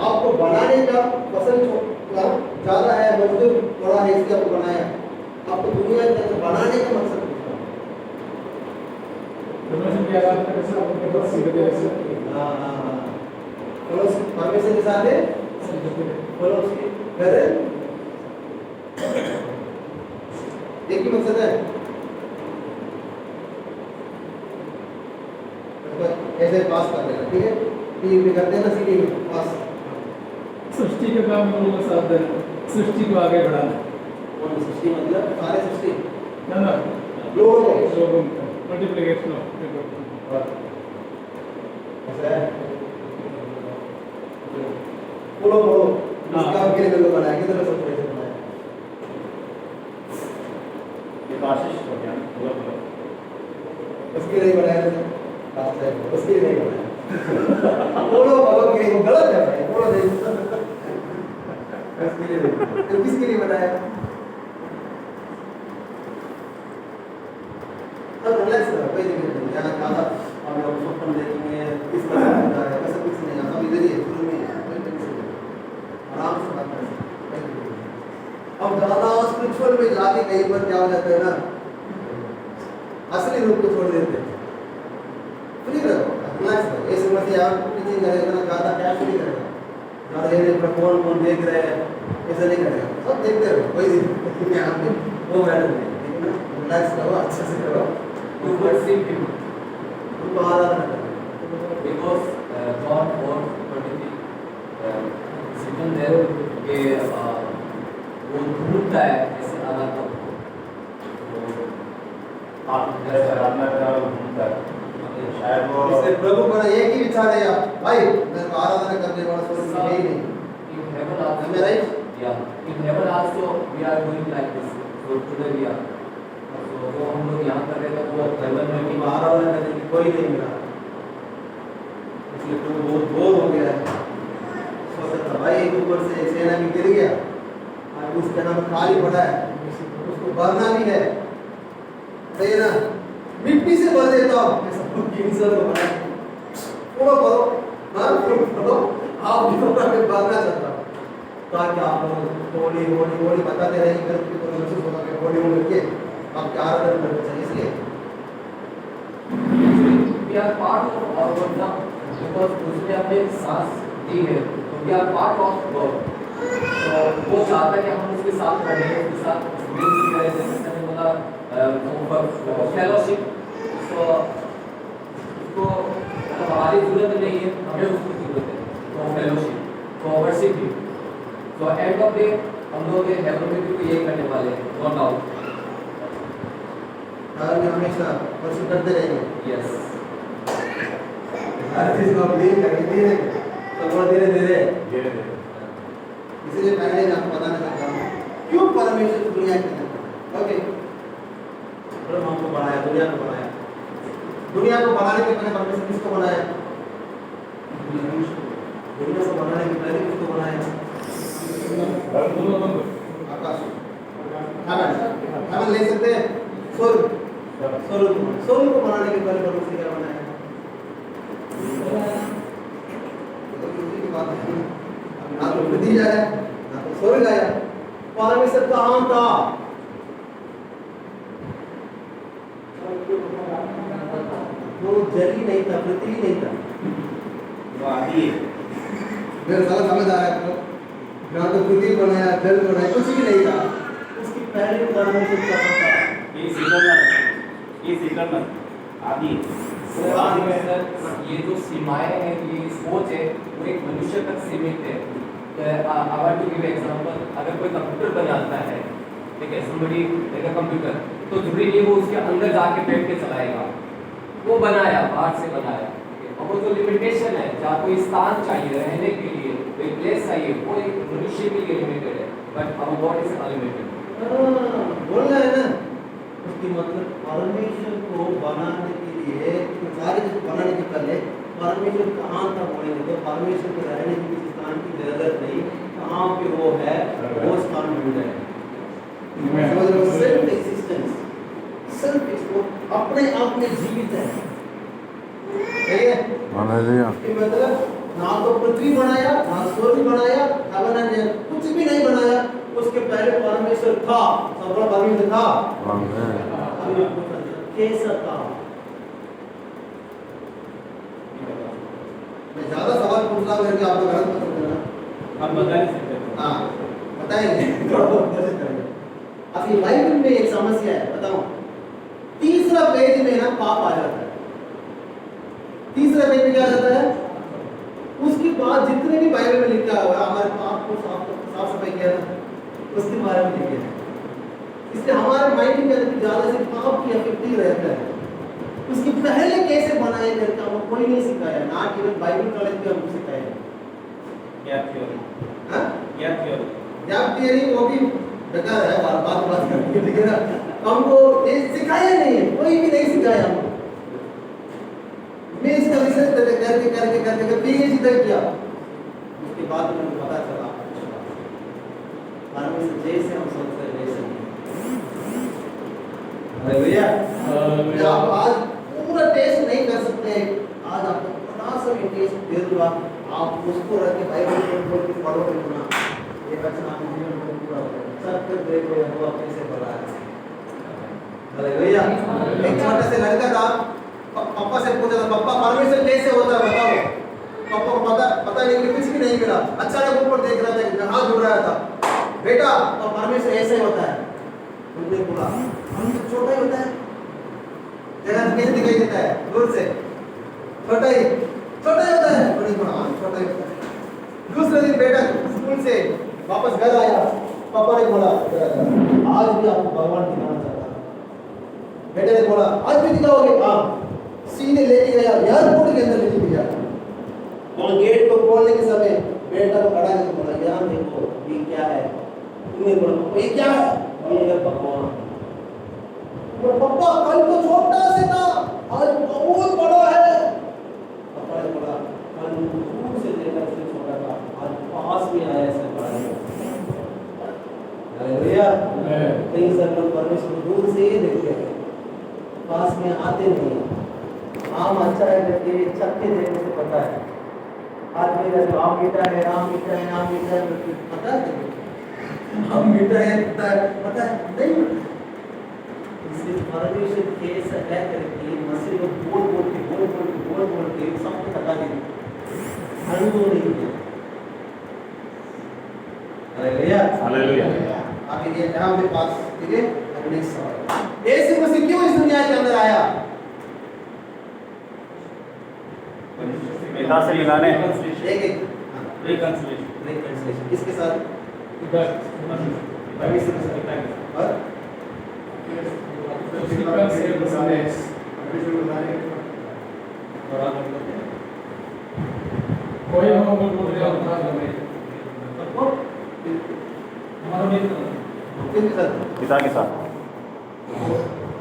आपको बनाने का पसंद ज्यादा है, मजदूर थोड़ा है इसलिए आपको बनाया। आपको दुनिया के अंदर बनाने का मकसद परमेश्वर के साथ है, बोलो उसकी घर एक ही मकसद है। ऐसे पास कर देना, ठीक है, पी करते हैं ना सीढ़ी में पास। सृष्टि के काम में लोगों का साथ देना, सृष्टि को आगे बढ़ाना। कौन सृष्टि मतलब सारे सृष्टि ना ना लोगों को मल्टीप्लिकेशन ऐसा है। बोलो बोलो इसका कितने लोग बनाए, कितने लोग सब कैसे बनाए? ये तो आशीष हो गया बोलो बोलो। उसके लिए बनाया था, उसके लिए नहीं बनाया। बोलो बोलो कि वो गलत है भाई, बोलो नहीं। उसके लिए नहीं, तो किसके लिए बनाया? अब रिलैक्स रहो, कोई दिक्कत नहीं। यहाँ ज़्यादा हम लोग स्वप्न देखेंगे, किस तरह होता है, ऐसा कुछ नहीं। आता इधर ही है, शुरू में है, कोई टेंशन नहीं, आराम से बात करें। अब ज़्यादा स्पिरिचुअल में जाके कहीं पर क्या हो जाता है ना, असली रूप को छोड़ देते हैं। फ्री रहो, रिलैक्स रहो। ऐसे मत यार टीचिंग करेगा ना, ज़्यादा क्या फ्री करेगा, ज़्यादा ये कौन देख रहे हैं, ऐसा नहीं करेगा। सब देखते रहो, कोई दिक्कत यहाँ पे वो मैटर नहीं, ठीक है ना। रिलैक्स रहो, अच्छे से करो। To worship Him, उनको आराधना करो। because John 4:23 written there कि वो ढूंढता है ऐसे आराधना को। आप जैसे आराधना का ढूंढता है, शायद वो इसलिए प्रभु का एक ही विचार है यार, भाई मेरे को आराधना करने वाला स्वर्ग में है ही नहीं। In heaven also, Am I right? yeah. In heaven also we are doing like this. So today we are. So वो हम लोग यहाँ कर रहे थे, वो heaven में भी आराधना करने की कोई नहीं मिला, इसलिए प्रभु बहुत बोर हो गया है। सोचा था भाई एक ऊपर से एक सेना भी गिर गया और उसका नाम खाली पड़ा है, उसको भरना भी है, सही है ना। मिट्टी से भर देता हूँ कैंसर को बनाया, पूरा करो, हाँ पूरा करो। आप जीवन में भरना चाहता हूँ ताकि आप लोग होली होली होली बताते रहेंगे, करके तो महसूस होगा कि होली होली करके आपके आराधना करना चाहिए। इसलिए we are part of our God now because उसने अपने सांस दी है, तो we are part of God. तो वो चाहता है कि हम उसके साथ रहें, उसके साथ मिल करें, जैसे मैंने बोला फेलोशिप। तो उसको हमारी जरूरत नहीं है, हमें उसकी जरूरत है। तो फेलोशिप, तो वर्शिप भी। तो एंड ऑफ डे हम लोग हेवन में भी यही करने वाले हैं, नो डाउट। हमेशा वर्षिप करते रहेंगे। यस, हर चीज को आप डील करेंगे, धीरे तो बहुत धीरे धीरे। इसलिए पहले मैं आपको बताना चाहता हूँ क्यों परमेश्वर दुनिया के अंदर। ओके, प्रभु हमको बनाया, दुनिया को बनाया। दुनिया को बनाने के पहले परमेश्वर किसको बनाया? दुनिया को बनाने के पहले किसको बनाया? आकाश, हेवन ले सकते हैं, स्वर्ग को बनाने के पहले परमेश्वर क्या बनाया? ना तो पृथ्वी आया, ना तो स्वर्ग आया। परमेश्वर कहाँ था? वो जल ही नहीं था, पृथ्वी नहीं था, वो आदि है। मेरे सारा समझ आ रहा है आपको? ना तो पृथ्वी बनाया, जल बनाया, कुछ भी नहीं था। उसकी पहले परमेश्वर कहाँ था? ये इटर्नल आदि है। ये जो सीमाएं हैं, ये सोच है, वो एक मनुष्य तक सीमित है। I want to give example, अगर कोई कंप्यूटर बनाता है, ठीक है, somebody like a कंप्यूटर, तो जरूरी नहीं वो उसके अंदर जाके बैठ के चलाएगा। वो बनाया, बाहर से बनाया, और वो जो लिमिटेशन है, जहाँ कोई स्थान चाहिए रहने के लिए, कोई प्लेस चाहिए, वो एक मनुष्य के लिए लिमिटेड है, but our God is unlimited. बोल रहा है ना, उसकी मतलब परमेश्वर को बनाने के लिए, सारी चीज बनाने के पहले परमेश्वर कहाँ था बोलेंगे तो परमेश्वर के रहने की किसी स्थान की जरूरत नहीं, कहाँ पे वो है वो स्थान ढूंढ रहे हैं। सेल्फ एक्सिस्टेंस में जीवित है। सही है? हालेलुया। ये मतलब ना तो पृथ्वी बनाया, ना स्वर्ग बनाया, हेवन एंड अर्थ, कुछ भी नहीं बनाया। उसके पहले परमेश्वर था, सब बड़ा परमेश्वर था। आमीन। कैसा था? मैं ज्यादा सवाल पूछ रहा हूं करके आपको गलत मत समझना। आप बता नहीं सकते। हाँ, बताएंगे थोड़ा बहुत कोशिश करेंगे। अब ये बाइबल में एक समस्या है, बताऊं। तीसरा पेज में ना पाप आ जाता है। तीसरा पेज में क्या आ जाता है? उसके बाद जितने भी बाइबल में लिखा हुआ है, हमारे पाप को साफ सफाई किया है, उसके बारे में लिखे हैं। इसलिए हमारे माइंड के अंदर ज्यादा से पाप की अफेक्टिव रहता है। उसके पहले कैसे बनाए करके हमको कोई नहीं सिखाया, ना केवल बाइबल कॉलेज में हमको सिखाया। Gap theory. हाँ? Gap theory. गैप थ्योरी वो भी बेकार है, बात करके, लेकिन हमको ये सिखाया नहीं है, कोई भी नहीं सिखाया हमको। मैं इसका रिसर्च करके पीएचडी तक किया। उसके बाद मुझे पता चला परमेश्वर जैसे हम सोचते हैं वैसे नहीं। हालेलुया। आप आज पूरा टेस्ट नहीं कर सकते। आज आपको बड़ा सा भी टेस्ट दे दूंगा, आप उसको रख के बाइबल को खोल के फॉलो करना, ये वचन आपके जीवन में पूरा होगा। सब कुछ देखो यहोवा कैसे बड़ा है। हालेलुया। एक छोटा सा लड़का था, पापा से पूछा था, पापा परमेश्वर कैसे होता है बताओ। पापा को पता नहीं कि कुछ भी नहीं मिला। अचानक ऊपर देख रहा था, हाथ जुड़ रहा था, बेटा परमेश्वर ऐसे होता है। उन्होंने बोला परमेश्वर छोटा ही होता है, जगह कैसे दिखाई देता है दूर से, छोटा ही होता है। उन्होंने बोला हाँ छोटा ही होता है। दूसरे दिन बेटा स्कूल से वापस घर आया, पापा ने बोला आज भी आपको भगवान दिखाना चाहता हूं। बेटे ने बोला आज भी दिखाओगे? हाँ। सीधे लेके गया, एयरपोर्ट के अंदर लेके गया। और गेट को खोलने के समय बेटा को खड़ा करके बोला यहाँ देखो ये क्या है। तुमने बोला ये क्या है? ये है भगवान। बोला पापा कल तो छोटा से था, आज बहुत बड़ा है। पापा ने बोला कल दूर से देखा से छोटा था, आज पास में आया से बड़ा है। हालेलुया। कई सब लोग परमेश्वर को दूर से ही देखते हैं, पास में आते नहीं। आम अच्छा है करके चक्के देखने से पता है। आदमी जैसे आम मीठा है, आम मीठा है, आम मीठा है, पता है आम मीठा है, पता है नहीं। इसलिए परमेश्वर कैसा है करके मसीह को बोल के सबको बता दी, अनुभव नहीं किया। हालेलुया। हालेलुया। आगे ये यहाँ पे पास, ठीक है। नेक्स्ट सवाल, यीशु मसीह क्यों इस दुनिया के अंदर आया? पिता से मिलाने। रिकंसिलिएशन किसके साथ? परमेश्वर के साथ। और कोई हम बोल रहे हो हमारा भी किसके साथ? पिता के साथ।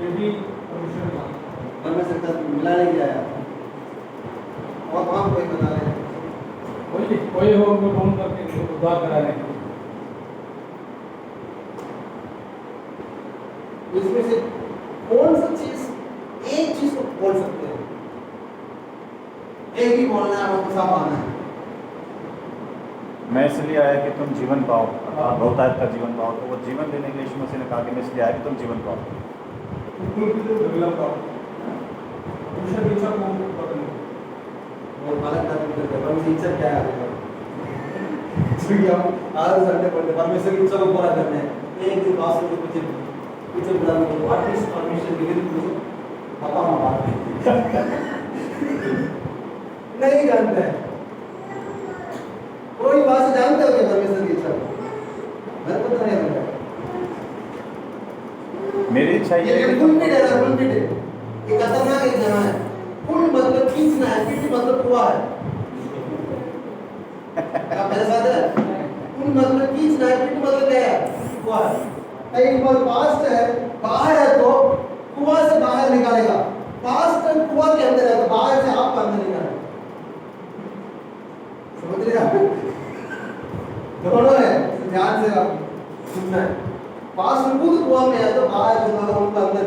ये भी परमेश्वर के साथ मिलाने के लिए आया। और वहाँ कोई बता रहे कोई हो उनको ढूंढ करके उद्धार कराने। इसमें से कौन सा चीज, एक चीज को बोल सकते हैं? एक ही बोलना है, हमको सब आना है। मैं इसलिए आया कि तुम जीवन पाओ, अर्थात बहुतायत का जीवन पाओ। तो वो जीवन देने के लिए यीशु मसीह ने कहा कि मैं इसलिए आया कि तुम जीवन पाओ। और अलग करते हैं परमेश्वर की इच्छा क्या है? क्योंकि हम आज संडे पढ़ते परमेश्वर की इच्छा को पूरा करने हैं। एक दिन पास में कुछ बुला लो, व्हाट इज परमेश्वर की विल? पता ना बात नहीं जानते हैं। कोई बात से जानते हो क्या परमेश्वर की इच्छा को? मेरे को तो नहीं जानता। मेरी इच्छा ये है कि फुलपिट है ना, फुलपिट है, ये खतरनाक एक जगह है। फुल मतलब खींचना है, पिट मतलब कुआं है। क्या मेरे साथ है? फुल मतलब खींचना है, पिट मतलब क्या है? कुआं है। एक बार पास्ट है, बाहर है तो कुआं से बाहर निकालेगा। पास्ट है कुआं के अंदर है तो बाहर से आपको अंदर निकालेगा। समझ रहे आप? दोनों है, ध्यान से आप सुनना है। पास्ट में खुद कुआं में है तो बाहर जो लोग उनको अंदर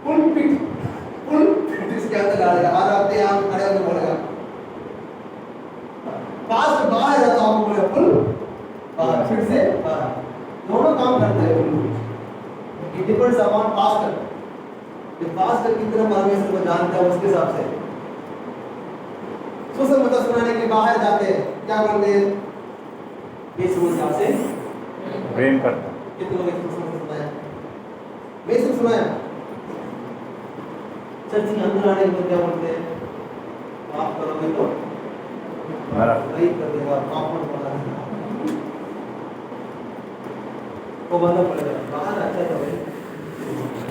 फुल पिट और पास्टर, ये पास्टर कितना परमेश्वर को जानता है उसके हिसाब से सुसमाचार सुनाने के बाहर जाते हैं, क्या बोलते हैं? ये सुसमाचार से प्रेम करता है। कितने लोग सुसमाचार सुनाया? मैं सब सुनाया। चर्च के अंदर आने के बाद क्या बोलते हैं? आप करोगे तो नहीं कर देगा, आप मत बना देगा, वो बंदा पड़ेगा। बाहर अच्छा था भाई,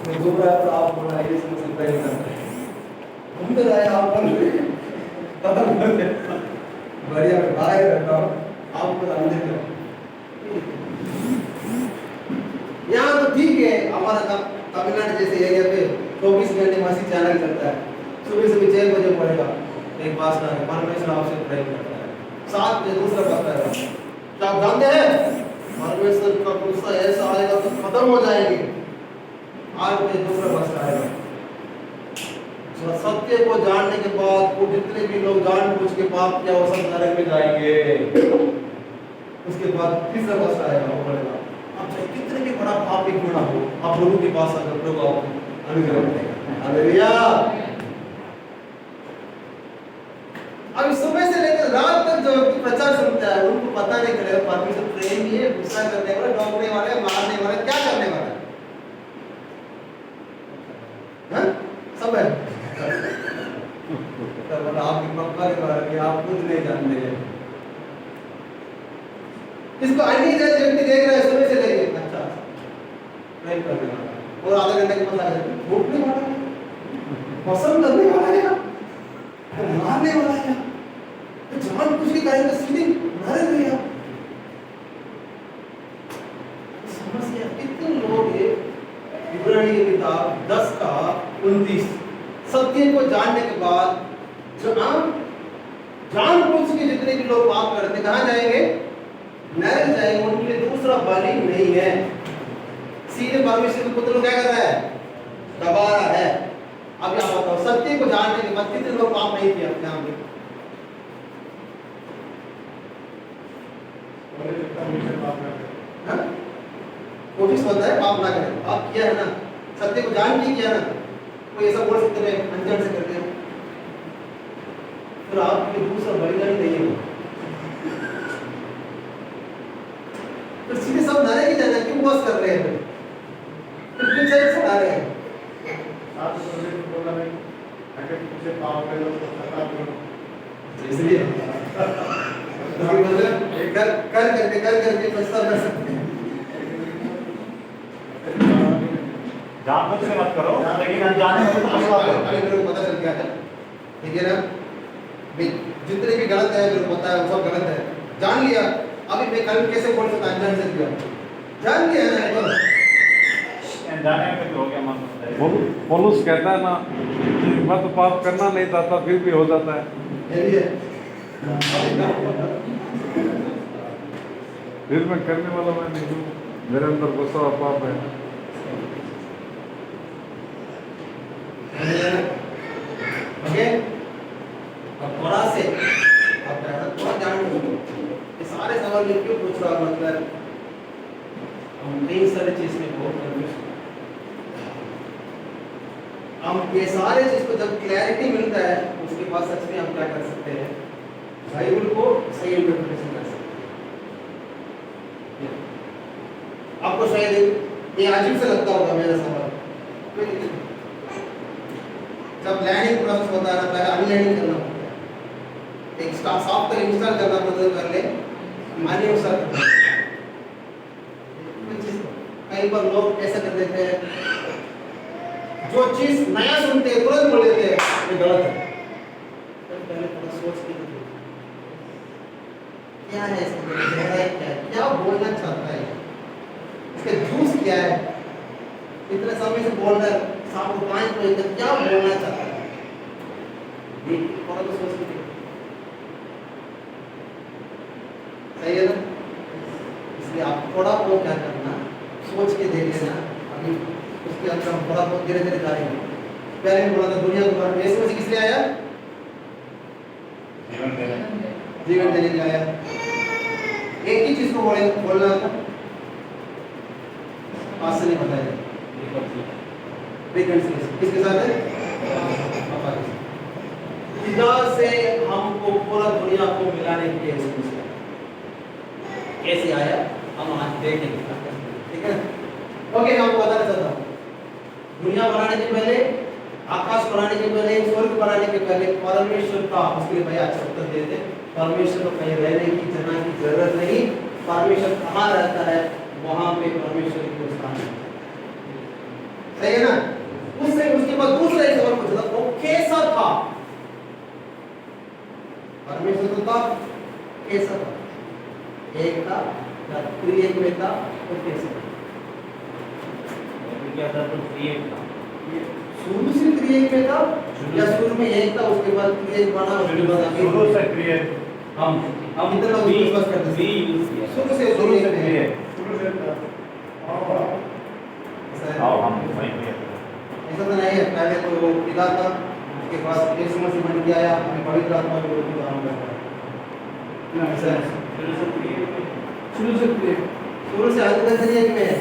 मैं घूम रहा था, आप बोला ये समझ नहीं करते, अंदर आया आप खत्म कर दे, बढ़िया मैं बाहर रहता हूँ, आपको अंदर करो। यहाँ तो ठीक है, हमारा तमिलनाडु जैसे एरिया पे 24 घंटे मसीह चैनल चलता है। सुबह 6 बजे पड़ेगा, एक पास्टर है, परमेश्वर आपसे प्रे करता है, 7 बजे दूसरा पास्टर है। क्या आप जानते हैं परमेश्वर का गुस्सा ऐसा आएगा तो खत्म हो जाएंगे। 8 बजे दूसरा पास्टर आएगा। सत्य को जानने के बाद वो जितने भी लोग जानबूझ के पाप किया वो सब नरक में जाएंगे। उसके बाद तीसरा पास्टर आएगा, वो बोलेगा आप चाहे कितने भी बड़ा पापी क्यों ना हो, आप लोगों के पास आकर प्रभु आपको अनुग्रह करेगा। हालेलुया। अब सुबह से लेकर रात तक जो प्रचार सुनता है उनको पता नहीं चलेगा परमेश्वर प्रेम ही है, गुस्सा करने वाला, डोंकने वाला, मारने वाला, क्या करने वाला है? सब है। तब आपकी पप्पा के बारे में आप कुछ नहीं जानते हैं। इसको अन्य जाति व्यक्ति देख रहा है सुबह से लेके, अच्छा प्रेम करने वाला और आधा घंटे के बाद भूखने वाला है, पसंद करने वाला है, मारने वाला है, तो जान कुछ भी करेंगे सीधे मारे गए। समस्या कितने लोग हैं? इब्रानी की किताब 10:29 सत्य को जानने के बाद जो जानबूझ के जितने भी लोग पाप करते कहाँ जाएंगे? नरक जाएंगे। उनके लिए दूसरा बलि नहीं है, सीधे परमेश्वर के पुत्र को क्या कर रहा है? दबा रहा है। अब यहाँ बताओ सत्य को जानने के बाद कितने लोग पाप नहीं किया? ध्यान दें, कोशिश होता है पाप ना करें, पाप किया है ना, सत्य को जान के किया ना, कोई ऐसा बोल सकते हैं अनजान से करते हैं, फिर आपके दूसरा बलिदान नहीं है, तो सीधे सब नरक ही जाना, क्यों बस कर रहे हैं? फिर क्यों चर्च चला रहे हैं? आप बोला नहीं अगर तुझे पाप करो तो खता करो, इसलिए कर करके पछता कर सकते हैं। जानबूझ के मत करो, लेकिन अनजाने में तो पछतावा करो। अभी मेरे को पता चल गया है, ठीक है ना? जितने भी गलत है मेरे को पता है, वो सब गलत है, जान लिया। अभी मैं कल कैसे बोल सकता अनजान से किया? जान लिया ना, अनजाने में तो हो गया मन। पौलुस कहता है ना कि मैं तो पाप करना नहीं चाहता फिर भी हो जाता है। फिर मैं करने वाला मैं नहीं हूँ, मेरे अंदर गुस्सा और पाप है। ओके, अब थोड़ा से अब थोड़ा जान लो, ये सारे सवाल मैं क्यों पूछ रहा हूँ? मतलब हम कई सारे चीज में बहुत कंफ्यूज, हम ये सारे चीज को जब क्लैरिटी मिलता है उसके बाद सच में हम क्या कर सकते हैं? बाइबल को सही इंटरप्रिटेशन कर सकते हैं। आपको शायद ये अजीब से लगता होगा मेरा सवाल, जब लैंडिंग प्रोसेस होता है ना, पहले अनलैंडिंग करना पड़ता है, एक सॉफ्टवेयर इंस्टॉल करना पड़ता है, पहले अनइंस्टॉल करना। कई बार लोग ऐसा कर देते हैं, जो चीज नया सुनते हैं तुरंत बोल देते हैं ये गलत है, पहले थोड़ा सोच के देखो क्या है इसका गहराई क्या है, क्या बोलना चाहता है, इसके जूस क्या है, इतने समय से बोल रहा है, शाम को 5 बजे तक क्या बोलना चाहता है, थोड़ा तो सोच के देखो। सही है ना? इसलिए आप थोड़ा बहुत क्या करना, सोच के देख लेना। अभी उसके अंदर हम थोड़ा बहुत धीरे धीरे जाएंगे। पहले मैं बोला था दुनिया के बारे में, यीशु मसीह किस लिए आया? जीवन देने के लिए आया। एक ही चीज को बोलना था, पास से नहीं बताया, रिकंसिलिएशन किसके साथ है? पापा के साथ। पिता से हमको पूरा दुनिया को मिलाने की यीशु कैसे आया हम आज देखेंगे, ठीक है? ओके, मैं आपको बताना चाहता हूँ, दुनिया बनाने के पहले, आकाश बनाने के पहले, स्वर्ग बनाने के पहले परमेश्वर का, उसके लिए भैया अच्छा उत्तर देते, परमेश्वर को कहीं रहने की जगह की जरूरत नहीं, परमेश्वर कहाँ रहता है वहां पे परमेश्वर की स्थान है, सही है ना? उससे उसके बाद दूसरा एक सवाल पूछा था, वो कैसा था? परमेश्वर तो था, कैसा था? एक था या त्रिएक में था, तो कैसा था? क्या था? तो क्रिएट था, शुरू से त्रिएक में था या शुरू में एक था उसके बाद त्रिएक बना, उसके बाद शुरू से क्रिएट, हम इतना लोग विश्वास करते हैं शुरू से क्रिएट शुरू से था। आओ हम वहीं क्रिएट ऐसा तो नहीं है, पहले तो वो पिता था, उसके बाद यीशु मसीह बन के आया, हमें पवित्र आत्मा को काम करता है। ऐसा है। शुरू से क्रिएट, शुरू से आज तक त्रिएक में है,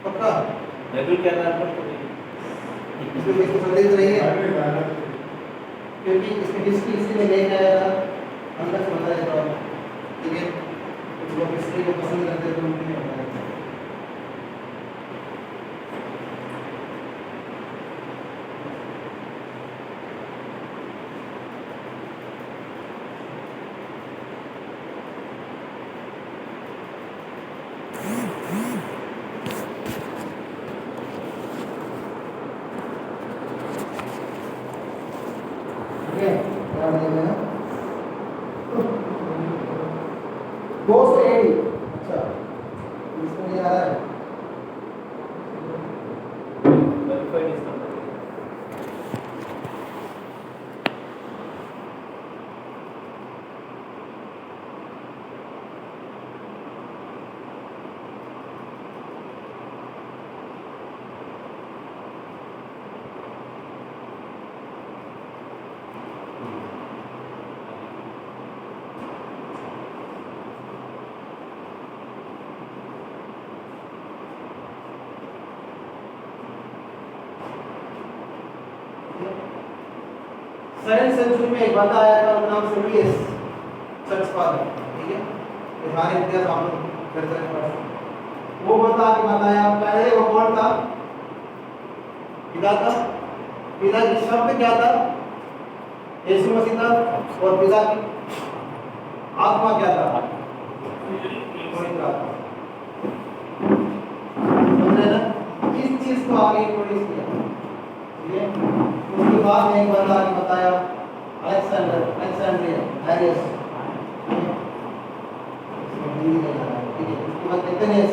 पक्का? बाइबल क्या था? इसमें किसी संदेह नहीं है, क्योंकि इसमें हिस्ट्री इसलिए लेके आया था, अंदर से बताया था, ठीक है? कुछ लोग हिस्ट्री को पसंद करते थे, उनके लिए बताया था। ठीक है, क्या बोलेंगे ना? 280, अच्छा, इसमें नहीं आ रहा है। सेवेंथ सेंचुरी में एक बंदा आया था, उनका नाम सेविलियस, चर्च फादर, ठीक है? ये सारे इतिहास आप लोग कर सकते हैं। वो बंदा आके बताया, पहले वो कौन था? पिता था। पिता की शब्द क्या था? यीशु मसीह था। और पिता की आत्मा क्या था? पवित्र आत्मा। समझ रहे ना? इस चीज को आगे इंट्रोड्यूस किया, ठीक है? उसके बाद में एक बंदा आके बताया, अलेक्जेंड्रिया, हैरियस, हिंदी में लिखा है, ठीक है? उसके बाद एथेनियस,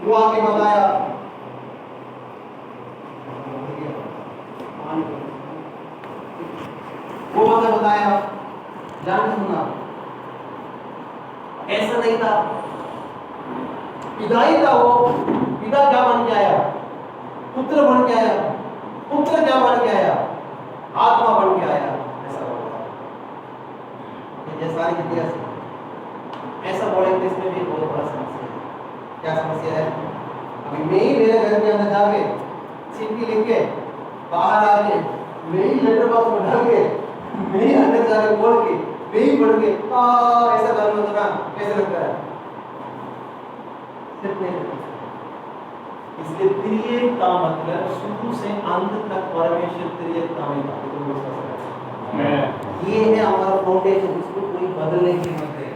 वो आके बताया, वो आके बताया, जान सुनना, ऐसा नहीं था, पिता ही था वो, पिता क्या बन के आया? पुत्र बन के आया, पुत्र क्या बन के आया? आत्मा बन के आया, ऐसा होता है। ये सारी इतिहास ऐसा बोलेंगे, इसमें भी बहुत बड़ा समस्या है। क्या समस्या है? अभी मैं ही मेरे घर के अंदर जाके चिट्ठी लिख के बाहर आके मैं ही लेटर बॉक्स में डाल के मैं ही अंदर जाके बोल के मैं ही पढ़ के ऐसा करना तो ना कैसे लगता है? सिर्फ नहीं लगता। इसलिए त्रिएक का मतलब शुरू से अंत तक परमेश्वर त्रिएक का ही था। ये है हमारा फाउंडेशन, इसको कोई बदलने की मत है।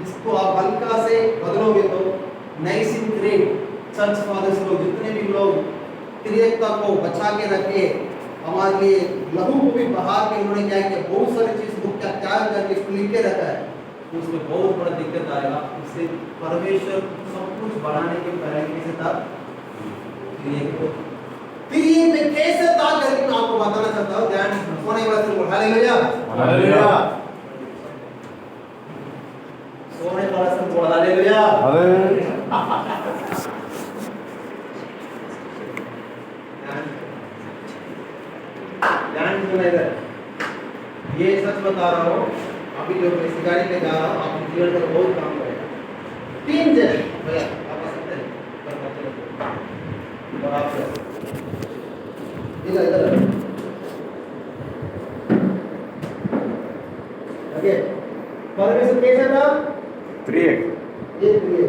इसको आप हल्का से बदलोगे तो नाइसिन क्रीड, चर्च फादर्स लोग, जितने भी लोग त्रिएकता को बचा के रखे, हमारे लिए लहू को भी बहा के उन्होंने क्या किया, बहुत सारी चीज को क्या त्याग करके इसको लिख के रखा है, उसमें बहुत बड़ा दिक्कत आएगा। इससे परमेश्वर सब कुछ बढ़ाने के पहले कैसे था? त्रिएक में कैसे था करके मैं आपको बताना चाहता हूँ। ध्यान सोने वाला से बोल हालेलुया, हालेलुया, सोने वाला से बोल हालेलुया। ध्यान सुना इधर, ये सच बता रहा हूँ, अभी जो मैं इस गाड़ी पे जा रहा हूँ, आपके जीवन का बहुत काम करेगा। 3 जन भैया आपका और आप इधर इधर ओके परमेश्वर कैसा था त्रिएक ये क्रिए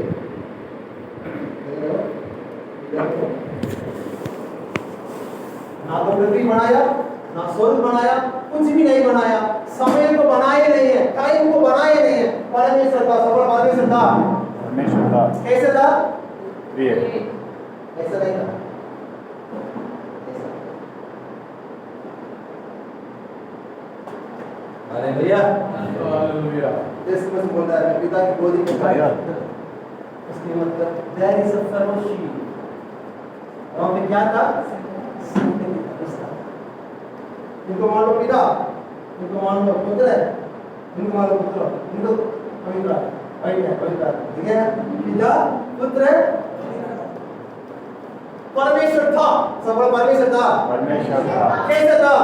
ना तो पृथ्वी बनाया ना स्वर्ग बनाया कुछ भी नहीं बनाया समय को बनाए नहीं है टाइम को बनाए नहीं है परमेश्वर का सबल परमेश्वर था परमेश्वर था कैसे था त्रिएक ऐसा नहीं था अरे भैया हालेलुया। जैसे मैं बोलता है पिता की गोदी में खाया उसके मतलब देयर इज अ फेलोशिप वहां पे क्या था इनको मान लो पिता इनको मान लो पुत्र इनको मान लो पुत्र इनको पवित्र पवित्र ठीक है पिता पुत्र परमेश्वर था सबका परमेश्वर था कैसे था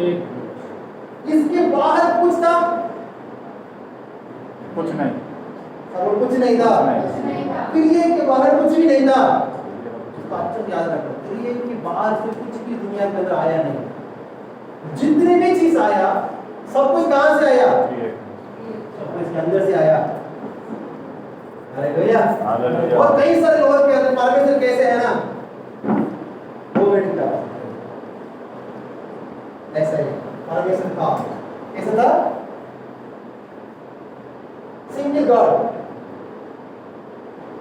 एक इसके बाहर कुछ था कुछ नहीं सब कुछ नहीं था फिर ये के बाहर कुछ भी नहीं था इसको अच्छा याद रखो फिर ये के बाहर से कुछ भी दुनिया के अंदर आया नहीं जितने भी चीज आया सब कुछ कहां से आया सब कुछ इसके अंदर से आया हालेलुया और कई सारे लोग के अंदर परमेश्वर कैसे है ना वो बेटा ऐसा ही परमेश्वर था कैसा था सिंगल गॉड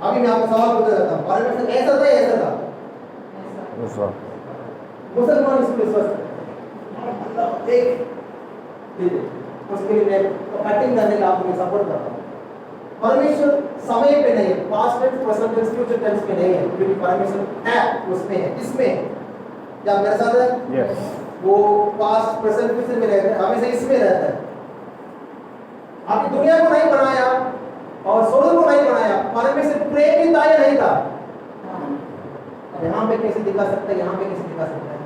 अभी मैं आपको सवाल पूछ रहा था परमेश्वर ऐसा था या ऐसा था मुसलमान इसको विश्वास एक उसके लिए मैं कटिंग करने का आपको सपोर्ट करता हूँ परमेश्वर समय पे नहीं है past tense present tense future tense पे नहीं है क्योंकि परमेश्वर है उसमें है इसमें है क्या मेरे साथ है यस वो पास्ट प्रेजेंट फ्यूचर में रहता है हमेशा इसमें रहता है आपने दुनिया को नहीं बनाया और स्वर्ग को नहीं बनाया परमेश्वर प्रेम ही था या नहीं था यहाँ पे कैसे दिखा सकता है यहाँ पे कैसे दिखा सकता है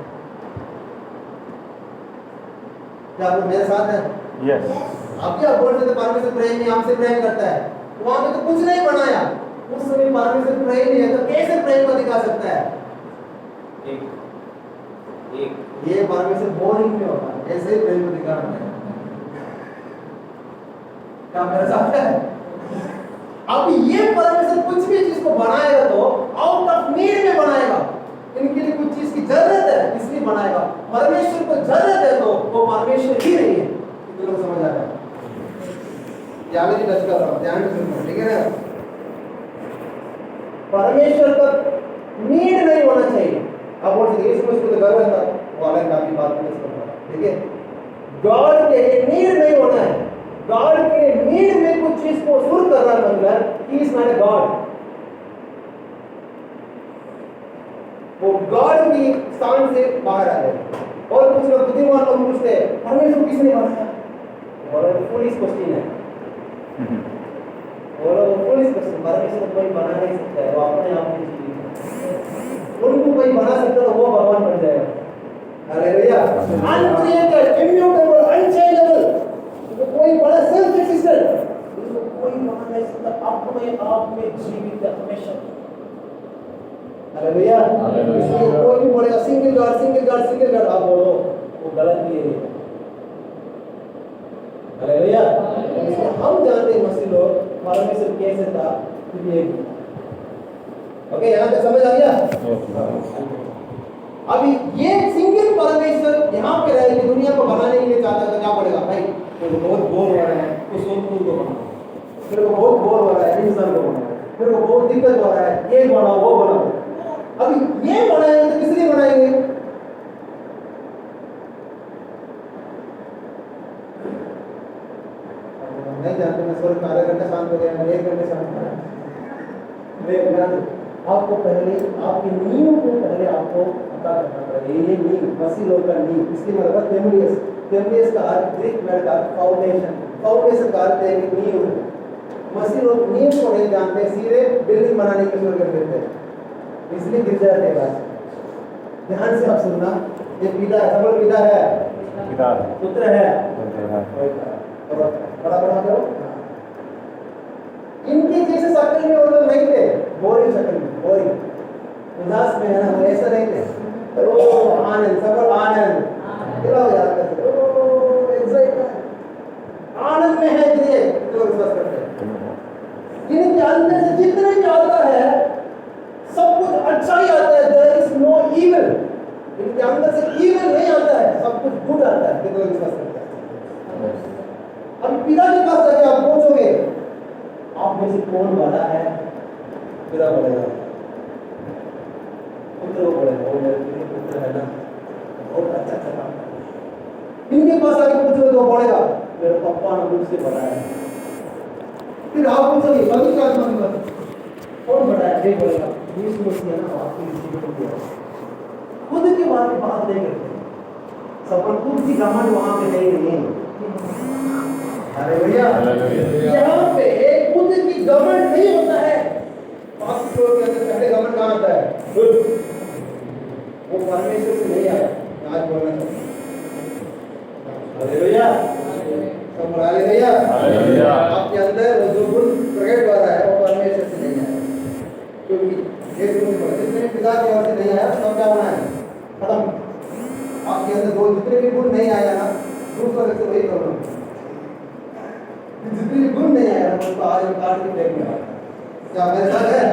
क्या आप लोग मेरे साथ हैं यस आप क्या बोल रहे थे परमेश्वर प्रेम ही हमसे प्रेम करता है वहां पे तो कुछ नहीं बनाया उस समय परमेश्वर प्रेम ही है तो कैसे प्रेम को दिखा सकता है एक ये परमेश्वर बोरिंग में होगा ऐसे ही प्रेम को दिखाना है क्या मेरे साथ है अब ये परमेश्वर कुछ भी चीज को बनाएगा तो आउट ऑफ नीड में बनाएगा इनके लिए कुछ चीज की जरूरत है इसलिए बनाएगा परमेश्वर को जरूरत है तो वो परमेश्वर ही नहीं है तो लोग समझ आ रहा है ये आगे भी टच कर रहा हूं ध्यान से सुनो ठीक है ना परमेश्वर का नीड नहीं होना चाहिए अब बोल सकते यीशु मसीह को तो गर्व था वो अलग काफी बात नहीं करता ठीक है गॉड के लिए नीड नहीं होना है गॉड के नीड में कुछ चीज को सुर कर रहा है मतलब he is not a God वो गॉड की स्थान से बाहर आ गए और कुछ लोग बुद्धिमान लोग पूछते हैं परमेश्वर किसने बनाया और फुलिश क्वेश्चन है और फुलिश क्वेश्चन परमेश्वर को कोई बना नहीं सकता है वो अपने आप में चीज है उनको कोई बना सकता है वो भगवान बन जाएगा हालेलुया अनक्रिएटेड इम्यूटेबल अनचेंजेबल तो कोई बड़ा सेल्फ एक्सिस्टेंट इसको कोई बना नहीं सकता अपने आप में जीवित है हमेशा हालेलुया इसलिए कोई भी बोलेगा सिंगल गॉड आप बोलो वो गलत ही है हालेलुया इसलिए हम जानते हैं मसीह लोग परमेश्वर कैसे था ये ओके यहां तक समझ आ गया अभी ये सिंगल परमेश्वर यहाँ पे रहे कि दुनिया को बनाने के लिए चाहता है तो क्या पड़ेगा भाई मेरे को बहुत बोर हो रहा है तो सोमपुर को बनाओ मेरे को बहुत बोर हो रहा है इंसान को बनाओ मेरे को बहुत दिक्कत हो रहा है ये बनाओ वो बनाओ अभी ये बनाएंगे तो किस लिए बनाएंगे नहीं जानते मैं स्वर्ग में आधा घंटा शांत हो गया मैं 1 घंटे शांत हो गया आपको पहले आपकी नींव को पहले आपको पता करना पड़ेगा ये नींव मसीह लोग का नींव इसलिए मतलब थेमियस का अर्थ ग्रीक वर्ड का फाउंडेशन का अर्थ है नींव मसीह लोग नींव को नहीं जानते सीधे बिल्डिंग बनाने की शुरू कर देते हैं इसलिए गिर जाते हैं ध्यान से आप सुनना ये पिता है सबल पिता है पुत्र है बड़ा बड़ा करो इनके जैसे शक्ल में वो लोग नहीं थे बोरिंग शक्ल में बोरिंग बिंदास में है ना, वो ऐसा रहते हैं। ओ आनंद, सब आनंद क्या हो जाता है, ओ एक्साइटमेंट आनंद में है, इसलिए लोग विश्वास करते हैं। इनके अंदर से जितने भी आता है सब कुछ अच्छा ही आता है, देयर इज नो इविल, इनके अंदर से इविल नहीं आता है, सब कुछ गुड आता है, कितने लोग विश्वास करते हैं। अब पिता के पास जाके आप पूछोगे आप में से कौन बड़ा है, पिता बोलेगा, पुत्र बोलेगा, वो मेरे पुत्र है ना, बहुत अच्छा अच्छा काम करता है। इनके पास आके पूछोगे तो बोलेगा मेरे पापा ने मुझसे बड़ा है। फिर आप पूछोगे पवित्र आत्मा के पास कौन बड़ा है, ये बोलेगा यीशु मसीह ना, आपके जीवन को दिया। खुद के बारे में बात नहीं करते, सब खुद की घमंड वहां पे नहीं है। अरे भैया यहाँ पे खुद की घमंड नहीं होता है। पास्टर के अंदर पहले घमंड कहाँ आता है, वो परमेश्वर से नहीं आया, आज बोलना चाहिए। अरे भैया सब अरे भैया आपके अंदर वो जो गुण प्रकट हो रहा है वो परमेश्वर से नहीं आया, क्योंकि जितने पिता की ओर से नहीं आया सब क्या होना है, खत्म। आपके अंदर दो जितने भी गुण नहीं आया ना, दूसरा व्यक्ति वही प्रॉब्लम, जितने भी गुण नहीं आया ना उसको आज काट के फेंक में क्या मेरे साथ है।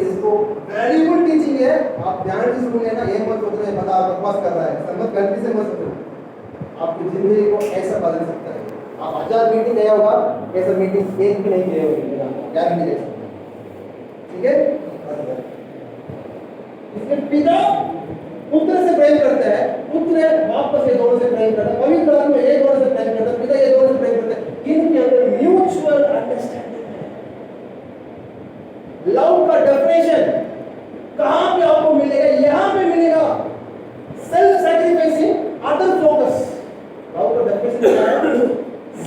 इसको वैल्यूबल टीचिंग है, आप ध्यान से सुनिए ना, ये मत सोचना है पता बकवास कर रहा है, संगत गलती से मत सोचो। आपकी जिंदगी को ऐसा बदल सकता है। आप 1000 मीटिंग गया होगा, ऐसा मीटिंग एक भी नहीं गए होगी, क्या नहीं गए, ठीक है। इसमें पिता पुत्र से प्रेम करता है, पुत्र बाप से दोनों से प्रेम करता है, पवित्र आत्मा एक दोनों से प्रेम करता है, पिता ये दोनों से प्रेम करता है। इनके अंदर म्यूचुअल अंडरस्टैंडिंग है। लव का डेफिनेशन कहां पे आपको मिलेगा, यहां पे मिलेगा, self sacrificing other focus. Love का डेफिनेशन क्या है,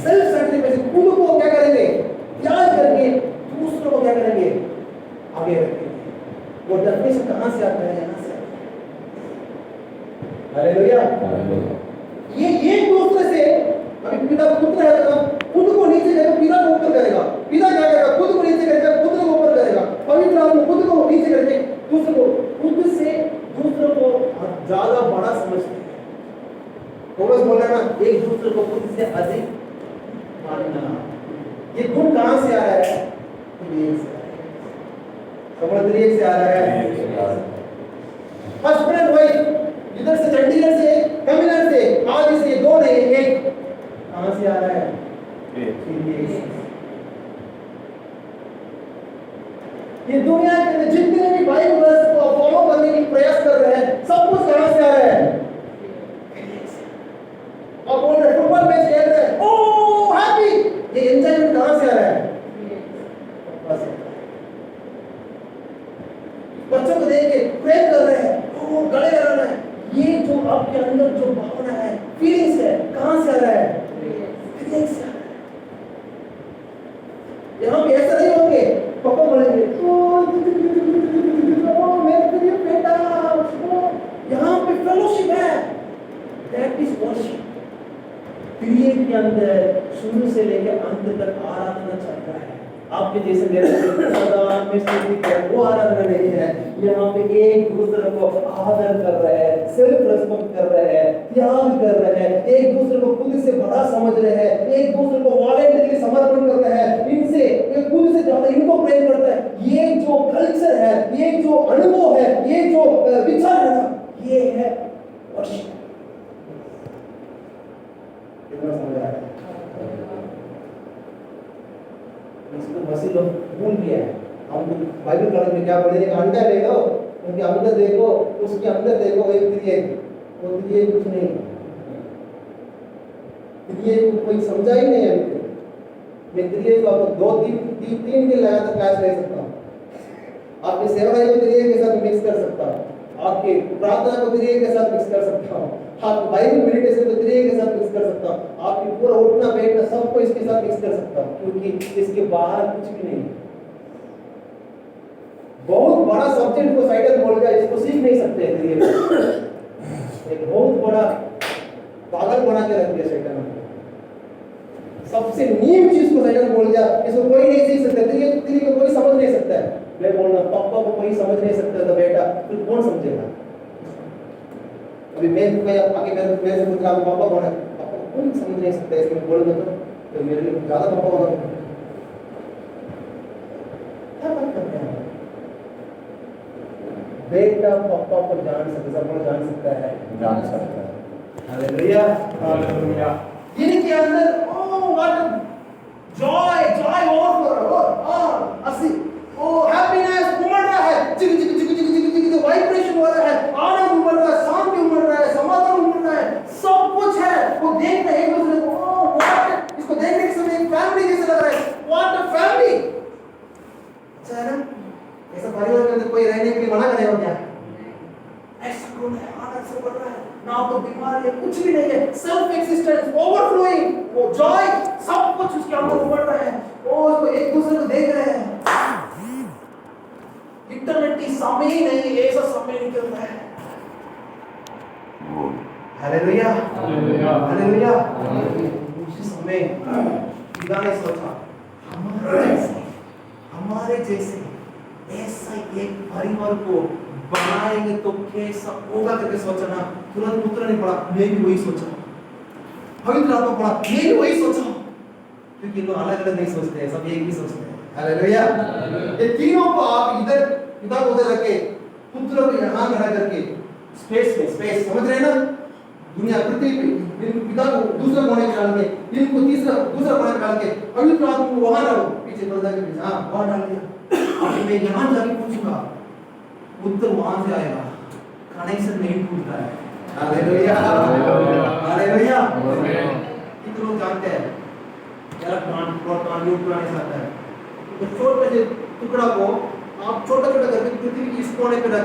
सेल्फ सैक्रिफाइसिंग, खुद को क्या करेंगे त्याग करके दूसरों को क्या करेंगे आगे रखेंगे। वो डेफिनेशन कहां से आता है, यहां से। हालेलुया। ये एक दूसरे से, अभी पिता पुत्र है तो खुद को नीचे करेगा, पिता को ऊपर करेगा, पिता क्या करेगा खुद को नीचे करेगा, पुत्र को ऊपर करेगा, पवित्र आत्मा खुद को नीचे करके दूसरे को, खुद से दूसरे को ज्यादा बड़ा समझते हैं। पौलुस बोल रहा है ना, एक दूसरे को खुद से अधिक मानना। ये गुण कहां से आ रहा है, समुद्री से आ रहा है। हस्बैंड वाइफ इधर से चंडीगढ़ से तमिलनाडु से आज से दो नहीं एक, कहां से आ रहा है, ये दुनिया के जितने भी बाइबल वर्स को फॉलो करने की प्रयास कर रहे हैं, सब कुछ कहां से आ रहा है, और बोल रहे फुटबॉल मैच खेल रहे हैं, ओह हैप्पी, ये एंजॉयमेंट कहां से आ रहा है, बस बच्चों को देख के प्रेम कर रहे हैं, ओह गले लगा रहे हैं। ये जो आपके अंदर जो भावना है, फीलिंग्स है, कहां से आ रहा है, फीलिंग्स से। यहाँ पे ऐसा नहीं होंगे पापा बोलेंगे मेरे प्रिय बेटा, यहाँ पे फेलोशिप है, दैट इज वर्शिप। प्रिय के अंदर शुरू से लेकर अंत तक आराधना चल रहा है। आपके जैसे मेरे में स्तुति कर वो आराधना नहीं है, यहाँ पे एक दूसरे को आदर कर रहे हैं, सेल्फ रिस्पेक्ट कर रहे हैं, त्याग कर रहे हैं, एक दूसरे को खुद से बड़ा समझ रहे हैं, एक दूसरे को वॉलंटरी समर्पण कर रहे हैं, इनसे खुद से ज्यादा इनको प्रेम करता है। ये जो कल्चर है, ये जो अनुभव है, ये जो विचार है ना, ये है वर्शिप। कितना समझ आया, इसको मसीह लोग भूल गया है। हम बाइबल कॉलेज में क्या पढ़ेंगे, अंदर देखो, क्योंकि अंदर देखो, उसके अंदर देखो, एक वो त्रिएक कुछ नहीं, त्रिएक को कोई समझा ही नहीं है। मैं त्रिएक को आपको 2-3 दिन लगातार क्लास ले सकता हूँ, आपकी सेवा को त्रिएक के साथ मिक्स कर सकता हूँ, आपके प्रार्थना को त्रिएक के साथ मिक्स कर सकता हूँ, आप बाइबल मेडिटेशन को त्रिएक के साथ मिक्स कर सकता हूँ, आपकी पूरा उठना बैठना सबको इसके साथ मिक्स कर सकता हूँ, क्योंकि इसके बाहर कुछ भी नहीं। बहुत बड़ा सब्जेक्ट को साइडर बोल गया, इसको सीख नहीं सकते त्रिएक। एक बहुत बड़ा पागल बना के रख दिया शैतान ने। सबसे नीम चीज को शैतान बोल दिया, इसको कोई नहीं सीख सकता, त्रिएक को कोई समझ नहीं सकता है। मैं बोलना पापा को कोई समझ नहीं सकता था बेटा, फिर कौन समझेगा? अभी मैं आगे मेरे से पूछ रहा हूँ पापा कौन है, पापा को कोई समझ नहीं सकता, इसमें बोलूंगा तो मेरे लिए ज्यादा पापा होगा। क्या बात करते हैं? बेटा पापा को जान सकता, सबको जान सकता है, जान सकता है। Hallelujah, hallelujah. इनके अंदर ओह व्हाट जॉय ओवरफ्लो, हंसी, ओ हैप्पीनेस उमड़ रहा है, जिग जिग जिग जिग जिग जिग वाइब्रेशन हो रहा है, आनंद उमड़ रहा है, शांति उमड़ रहा है, समाधान उमड़ रहा है, सब कुछ है। वो देख रहे हैं एक दूसरे को, ओह व्हाट, इसको देखने के समय एक फैमिली जैसे लग रहा है, व्हाट अ फैमिली। अच्छा है ना? ऐसा परिवार के अंदर कोई रहने के लिए मना करेगा क्या? ऐसा कौन है? आनंद से बढ़ रहा है, ना तो बीमारी है, कुछ भी नहीं है, सेल्फ एक्सिस्टेंस ओवरफ्लोइंग, वो जॉय, सब कुछ उसके अंदर उमड़ रहा है। वो उसको एक दूसरे को देख रहे हैं। इंटरनेट की समय ही नहीं, ऐसा समय निकल रहा है। Hallelujah, hallelujah, hallelujah. उसी समय पिता ने सोचा हमारे जैसे ऐसा एक परिवार को बनाएंगे तो कैसा होगा करके सोचा ना, तुरंत पुत्र ने पढ़ा, मैं भी वही सोचा, पवित्र आत्मा पढ़ा, मैं भी वही सोचा, क्योंकि लोग अलग अलग नहीं सोचते हैं, सब एक ही सोचते हैं। हालेलुया। ये तीनों को आप इधर पिता को उधर रखे, पुत्र को यहाँ खड़ा करके स्पेस में, स्पेस समझ रहे हैं ना, दुनिया पृथ्वी पे पिता को दूसरा कोने में डाल के, इनको दूसरा कोने में डाल के, पवित्र आत्मा को वहां डालो, पीछे पर्दा के पीछे, हाँ वहां डाल दिया। अभी मैं यहाँ जाके पूछूंगा, उत्तर वहां से आएगा, कनेक्शन नहीं टूटता है। Hallelujah, hallelujah. कितने लोग जानते हैं इलेक्ट्रॉन, प्रोटॉन, न्यूट्रॉन ऐसा आता है, तो छोटे से टुकड़ा को आप छोटा छोटा करके पृथ्वी की इस कोने पे रखें।